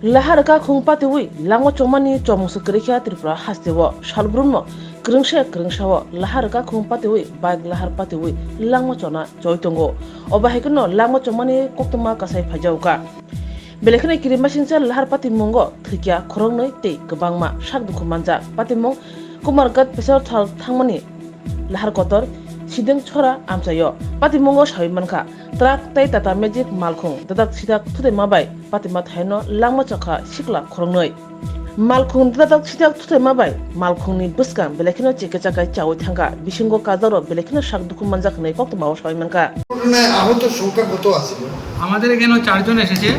Laharka Kumpatiwi, Lango Chomani, Chomusukrikia, Tripura, Hastewo, Shalbruno, Kringshawo, Laharka Kumpatiwi, Bag Lahar Patiwi, Lango Chona, Joytongo, Obahekano, Lango Chomani, Koktoma Kasai Pajauka. Belekene Kirimashinsa, Lahar Patimongo, Trikia, Koronoi, Te, Kabangma, Shakdukumanja, Patimong, Kumargat, Pesar Tal, Tangmani, Lahar Kotor, Sideng Chora, Amsayo, Patimongo Shaimanka, Trak Tai Tata Magic Malkung, Dadak Sidak to the Mabai, Patimat Heno, Langmachaka, Shikla, Koronoi. Malkung Dadak Sidak to the Mabai, Malkuni Buskan, Belekino Chikachaka Chawitanga, Bishingo Kazaro, Belekino Shakdukumanjak Nekokma Shaimanka. আহত সংখ্যা কত আছে? আমাদের এখানে 4 জন এসেছে।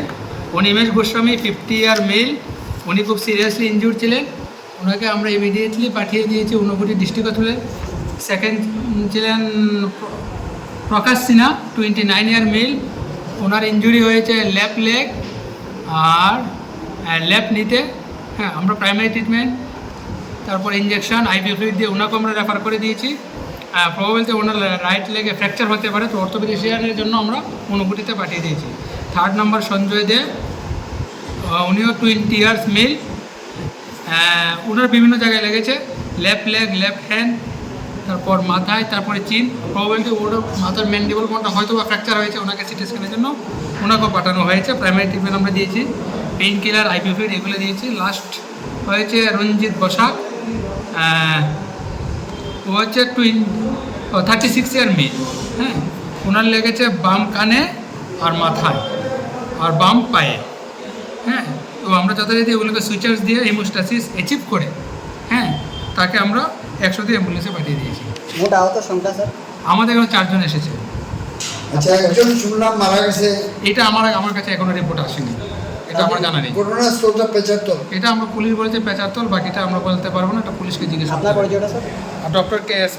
অনিমেষ গোস্বামী 50 ইয়ার mail, উনি খুব seriously injured ছিলেন। ওনাকে আমরা ইমিডিয়েটলি পাঠিয়ে দিয়েছি ঊনকোটি ডিস্ট্রিক্ট হসপিটালে। সেকেন্ড ছিলেন প্রকাশ সিনহা 29 ইয়ার মেল, ওনার ইনজুরি হয়েছে লেফট লেগ আর লেফট নিতে। হ্যাঁ, আমরা প্রাইমারি ট্রিটমেন্ট, তারপর ইঞ্জেকশন, আইভি ফ্লুইড দিয়ে ওনাকে আমরা রেফার করে দিয়েছি। প্রবাবিলিটি ওনার রাইট লেগে ফ্র্যাকচার হতে পারে, তো অর্থোপেডিশিয়ানের জন্য আমরা ঊনকোটিতে পাঠিয়ে দিয়েছি। থার্ড নাম্বার সঞ্জয় দে, উনিও 20 ইয়ার্স মেল, ওনার বিভিন্ন জায়গায় লেগেছে, লেফট লেগ, লেফট হ্যান্ড, তারপর মাথায়, তারপরে চিন। প্রবাবিলিটি ওর মাথার ম্যান্ডিবল কোনটা হয়তো বা ফ্র্যাকচার হয়েছে, ওনাকে সিটি স্ক্যানের জন্য ওনাকেও পাঠানো হয়েছে। প্রাইমারি ট্রিটমেন্ট আমরা দিয়েছি, পেইন কিলার, আইভি ফ্লুইড এগুলো দিয়েছি। লাস্ট হয়েছে রঞ্জিত বসাক, ও হচ্ছে 36 ইয়ার মেয়ে। হ্যাঁ, ওনার লেগেছে বাম কানে আর মাথায় আর বাম পায়ে। হ্যাঁ, তো আমরা যথারীতি ওগুলোকে সুইচার্স দিয়ে হেমোস্টাসিস অ্যাচিভ করে, হ্যাঁ, তাকে আমরা 100 দিয়ে অ্যাম্বুলেন্সে পাঠিয়ে দিয়েছি। মোট আহত সংখ্যা স্যার? আমাদের এখানে 4 জন এসেছে। আচ্ছা, একজন শুনলাম মারা গেছে। এটা আমার কাছে এখনো রিপোর্ট আসেনি, এটা আমার জানা নেই। ঘটনাস্থলটা পেচারতল। এটা আমরা পুলিশ বলেছে পেচারতল, বাকিটা আমরা বলতে পারবো না, এটা পুলিশকে জিজ্ঞেস করতে হবে। আপনার পরিচয়টা স্যার? Doctor K S.